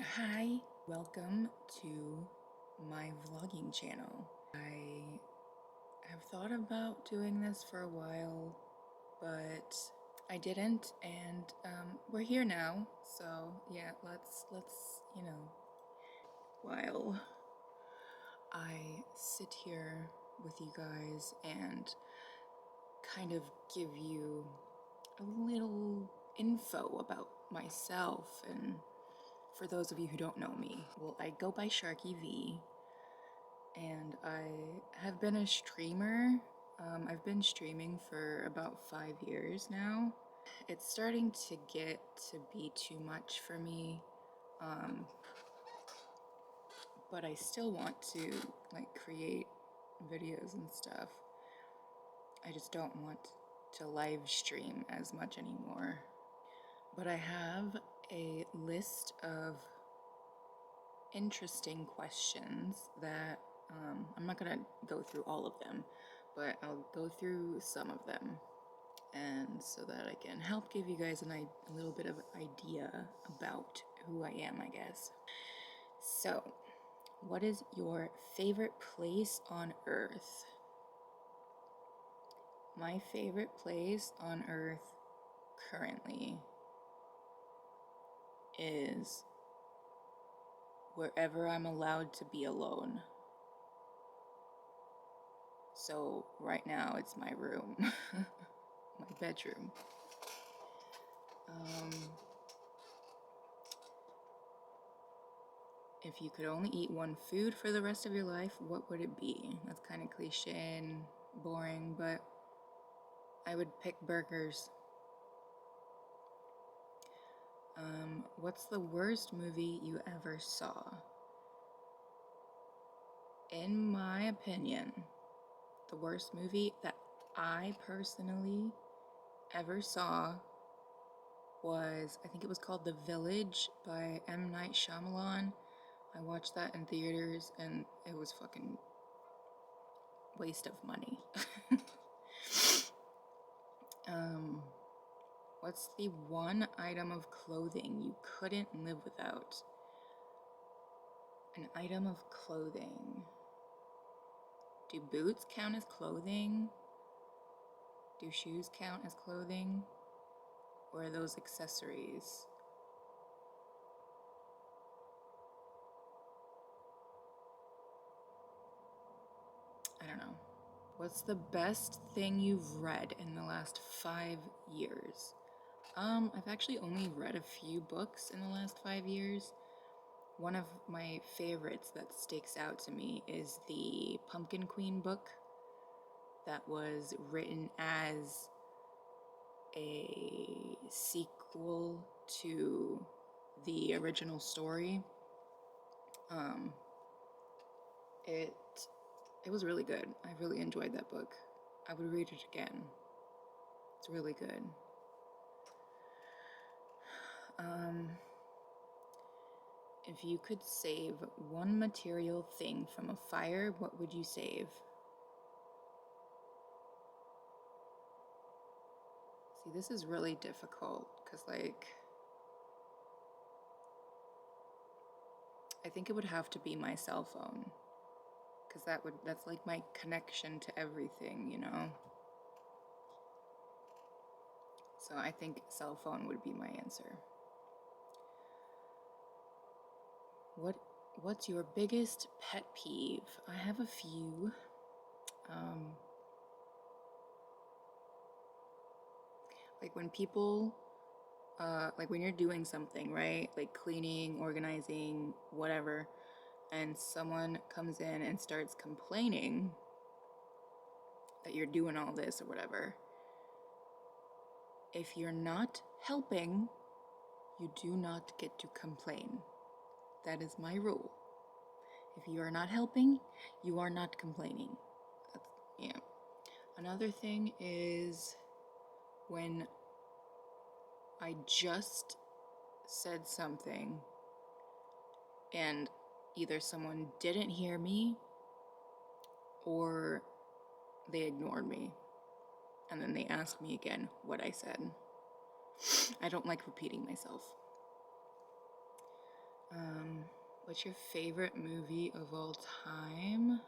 Hi, welcome to my vlogging channel. I have thought about doing this for a while, but I didn't, and we're here now. So yeah, let's while I sit here with you guys and kind of give you a little info about myself. And for those of you who don't know me, well, I go by Sharky V, and I have been a streamer. I've been streaming for about 5 years now. It's starting to get to be too much for me, but I still want to create videos and stuff. I just don't want to live stream as much anymore. But I have a list of interesting questions that I'm not gonna go through all of them, but I'll go through some of them, and so that I can help give you guys a little bit of idea about who I am, I guess. So, what is your favorite place on Earth? My favorite place on Earth currently is wherever I'm allowed to be alone. So right now it's my room, my bedroom. If you could only eat one food for the rest of your life, what would it be? That's kind of cliche and boring, but I would pick burgers. What's the worst movie you ever saw? In my opinion, the worst movie that I personally ever saw was, I think it was called The Village by M. Night Shyamalan. I watched that in theaters and it was fucking waste of money. What's the one item of clothing you couldn't live without? An item of clothing. Do boots count as clothing? Do shoes count as clothing? Or are those accessories? I don't know. What's the best thing you've read in the last 5 years? I've actually only read a few books in the last 5 years. One of my favorites that sticks out to me is the Pumpkin Queen book that was written as a sequel to the original story. It was really good. I really enjoyed that book. I would read it again. It's really good. If you could save one material thing from a fire, what would you save? See, this is really difficult because, I think it would have to be my cell phone, because that's like my connection to everything, you know? So I think cell phone would be my answer. What's your biggest pet peeve? I have a few. Like when people, like when you're doing something, right? Like cleaning, organizing, whatever, and someone comes in and starts complaining that you're doing all this or whatever. If you're not helping, you do not get to complain. That is my rule. If you are not helping, you are not complaining. Yeah. Another thing is when I just said something and either someone didn't hear me or they ignored me, and then they asked me again what I said. I don't like repeating myself. What's your favorite movie of all time?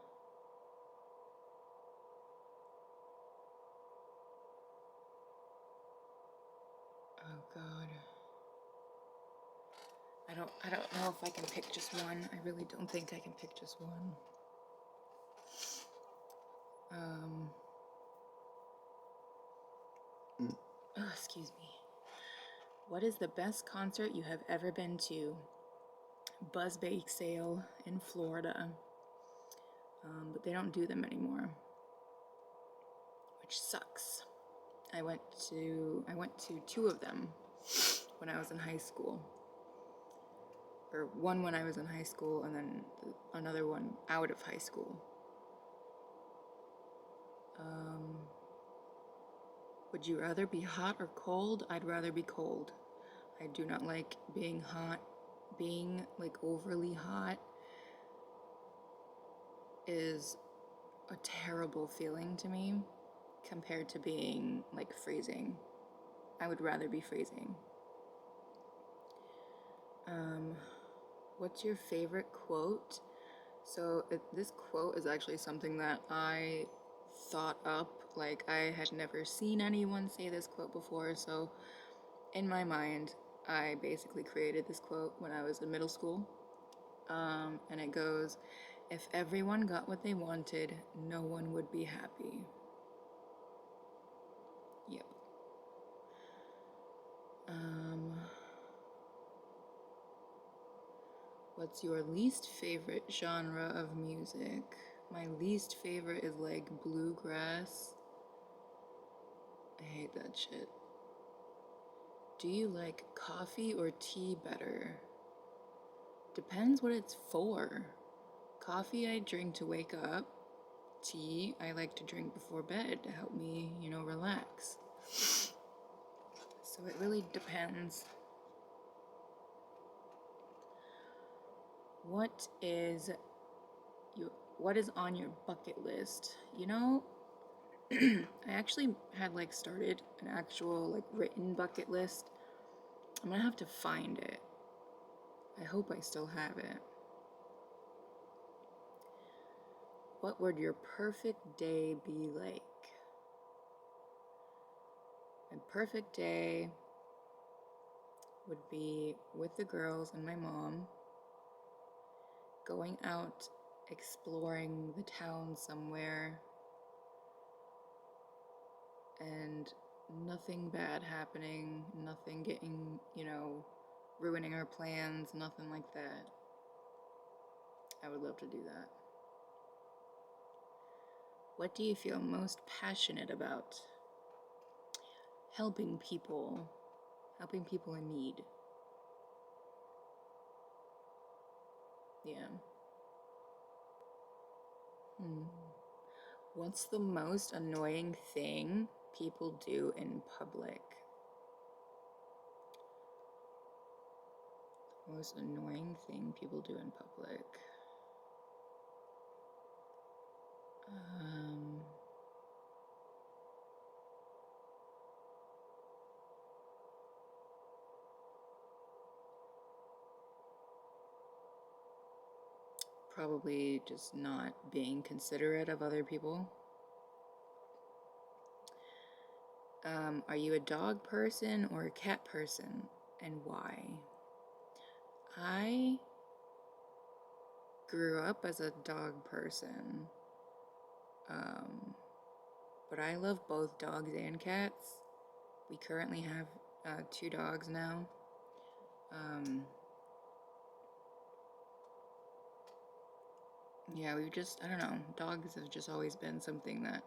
Oh God. I don't know if I can pick just one. I really don't think I can pick just one. Oh, excuse me. What is the best concert you have ever been to? Buzz Bake Sale in Florida. But they don't do them anymore, which sucks. I went to 2 of them when I was in high school. Or one when I was in high school, and then another one out of high school. Would you rather be hot or cold? I'd rather be cold. I do not like being hot. Being like overly hot is a terrible feeling to me compared to being like freezing. I would rather be freezing. What's your favorite quote? So this quote is actually something that I thought up. Like, I had never seen anyone say this quote before, so in my mind, I basically created this quote when I was in middle school. And it goes, if everyone got what they wanted, no one would be happy. Yep. What's your least favorite genre of music? My least favorite is like bluegrass. I hate that shit. Do you like coffee or tea better? Depends what it's for. Coffee I drink to wake up. Tea I like to drink before bed to help me, relax. So it really depends. What is on your bucket list? I actually had started an actual written bucket list. I'm gonna have to find it. I hope I still have it. What would your perfect day be like? My perfect day would be with the girls and my mom, going out, exploring the town somewhere, and nothing bad happening, nothing getting, ruining our plans, nothing like that. I would love to do that. What do you feel most passionate about? Helping people in need. Yeah. What's the most annoying thing people do in public? Most annoying thing people do in public. Probably just not being considerate of other people. Are you a dog person or a cat person, and why? I grew up as a dog person, but I love both dogs and cats. We currently have 2 dogs now. Yeah, I don't know, dogs have just always been something that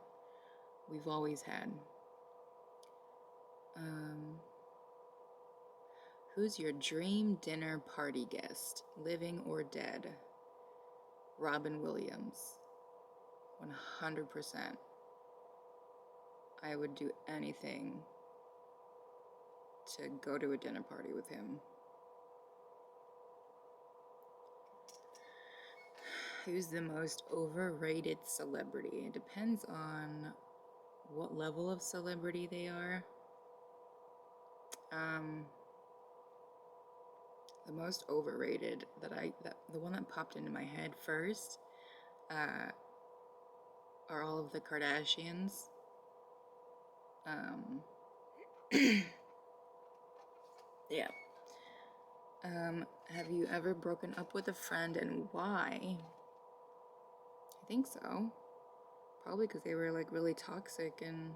we've always had. Who's your dream dinner party guest, living or dead? Robin Williams. 100%. I would do anything to go to a dinner party with him. Who's the most overrated celebrity? It depends on what level of celebrity they are. The most overrated that the one that popped into my head first are all of the Kardashians. Yeah. Have you ever broken up with a friend and why? I think so. Probably because they were like really toxic and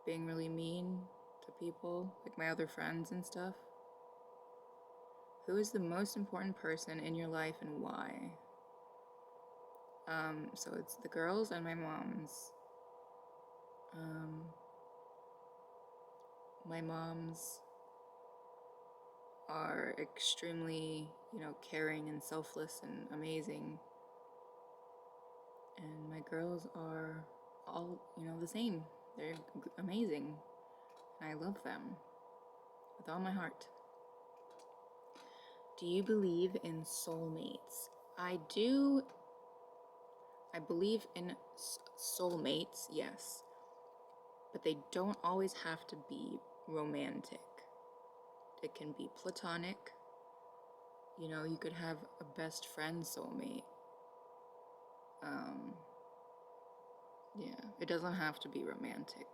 being really mean to people, like my other friends and stuff. Who is the most important person in your life and why? So it's the girls and my moms. My moms are extremely, caring and selfless and amazing. And my girls are all, the same. They're amazing. And I love them with all my heart. Do you believe in soulmates? I do. I believe in soulmates, yes. But they don't always have to be romantic. It can be platonic. You could have a best friend soulmate. Yeah, it doesn't have to be romantic.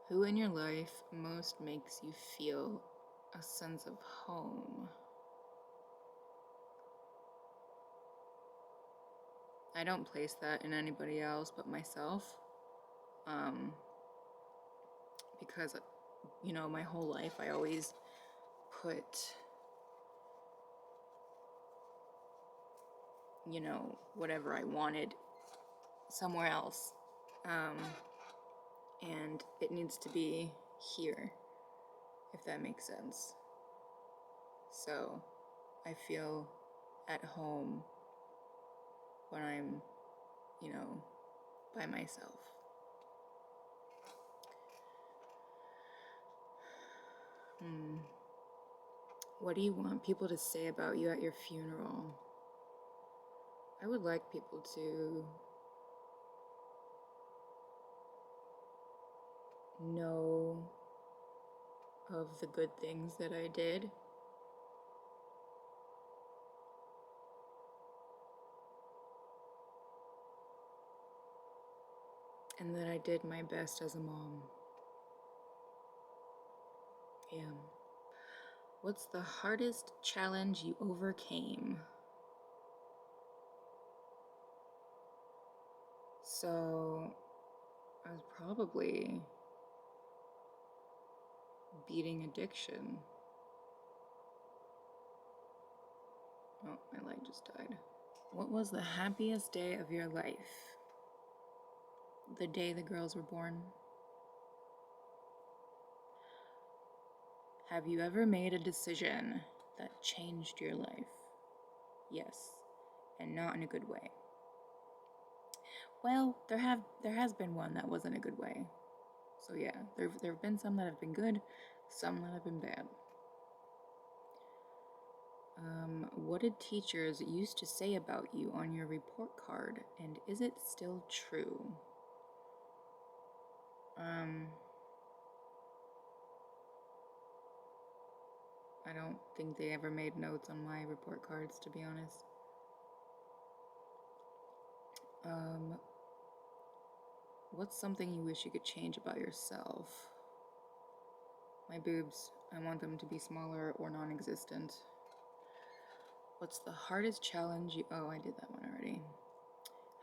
Who in your life most makes you feel a sense of home? I don't place that in anybody else but myself. Because, my whole life I always put, whatever I wanted somewhere else. And it needs to be here, if that makes sense. So I feel at home when I'm, by myself. What do you want people to say about you at your funeral? I would like people to know of the good things that I did. And that I did my best as a mom. Yeah. What's the hardest challenge you overcame? So, I was probably beating addiction. Oh, my light just died. What was the happiest day of your life? The day the girls were born. Have you ever made a decision that changed your life? Yes, and not in a good way. Well, there has been one that wasn't a good way. So yeah, there have been some that have been good, some that have been bad. What did teachers used to say about you on your report card, and is it still true? I don't think they ever made notes on my report cards, to be honest. What's something you wish you could change about yourself? My boobs. I want them to be smaller or non-existent. What's the hardest challenge you... Oh, I did that one already.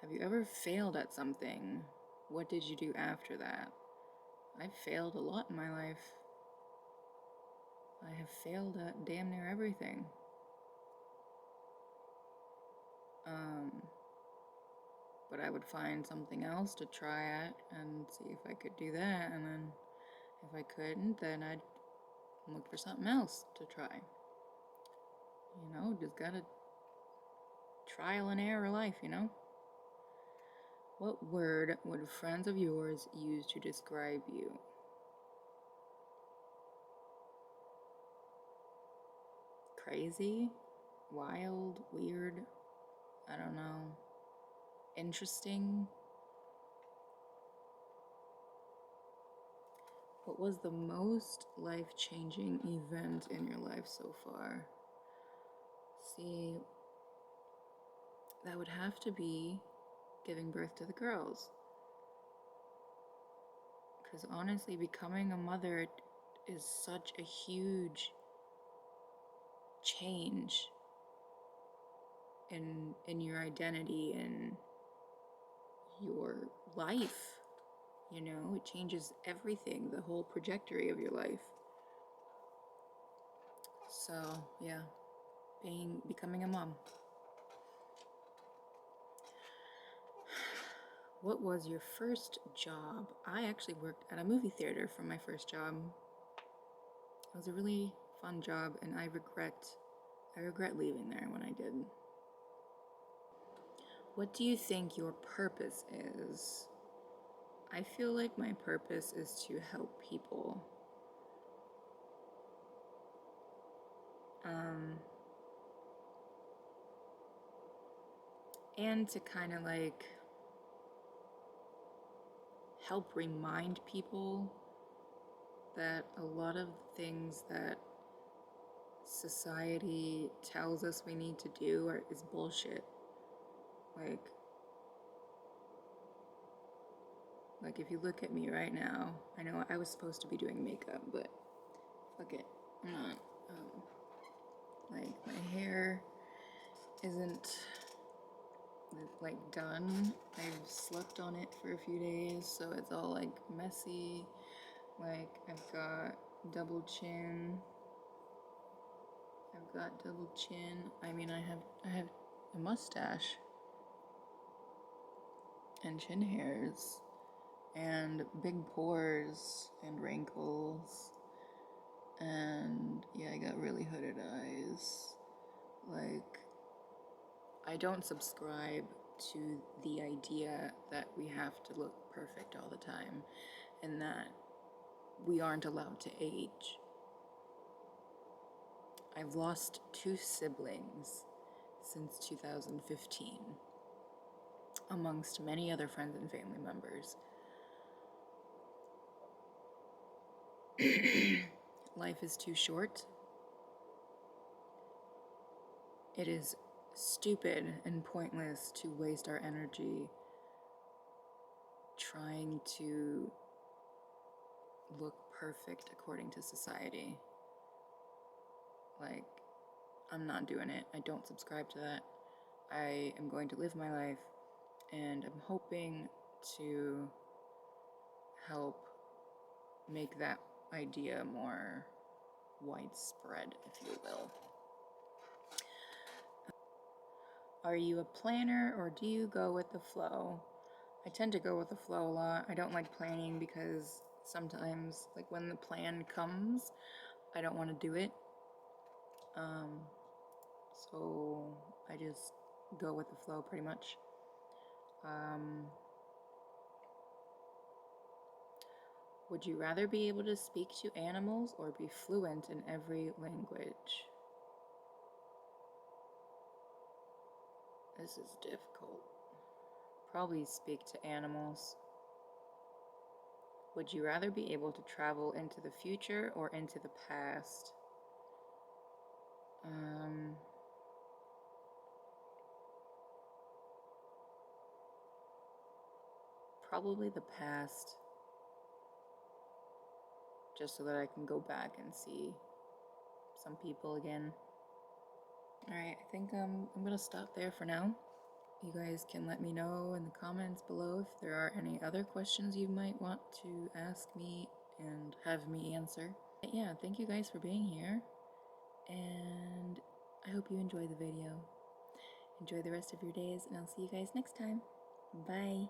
Have you ever failed at something? What did you do after that? I've failed a lot in my life. I have failed at damn near everything. But I would find something else to try at and see if I could do that, and then if I couldn't, then I'd look for something else to try. Just gotta trial and error life, What word would friends of yours use to describe you? Crazy? Wild? Weird? I don't know. Interesting? What was the most life-changing event in your life so far? See, that would have to be giving birth to the girls. Because honestly, becoming a mother is such a huge change in your identity and your life. You know, it changes everything, the whole trajectory of your life. So yeah, becoming a mom. What was your first job? I actually worked at a movie theater for my first job. It was a really fun job, and I regret leaving there when I did. What do you think your purpose is? I feel like my purpose is to help people. And to kind of like help remind people that a lot of things that society tells us we need to do is bullshit. Like if you look at me right now, I know I was supposed to be doing makeup, but fuck it, I'm not. Like my hair isn't like done. I've slept on it for a few days, so it's all like messy. Like I've got double chin. I mean, I have a mustache and chin hairs and big pores and wrinkles, and yeah, I got really hooded eyes. Like, I don't subscribe to the idea that we have to look perfect all the time and that we aren't allowed to age. I've lost 2 siblings since 2015, amongst many other friends and family members. Life is too short. It is stupid and pointless to waste our energy trying to look perfect according to society. Like, I'm not doing it. I don't subscribe to that. I am going to live my life, and I'm hoping to help make that idea more widespread, if you will. Are you a planner or do you go with the flow? I tend to go with the flow a lot. I don't like planning because sometimes, like when the plan comes, I don't want to do it. So I just go with the flow pretty much. Would you rather be able to speak to animals or be fluent in every language? This is difficult. Probably speak to animals. Would you rather be able to travel into the future or into the past? Probably the past. Just so that I can go back and see some people again. Alright, I think I'm gonna stop there for now. You guys can let me know in the comments below if there are any other questions you might want to ask me and have me answer. But yeah, thank you guys for being here, and I hope you enjoy the video. Enjoy the rest of your days, and I'll see you guys next time. Bye!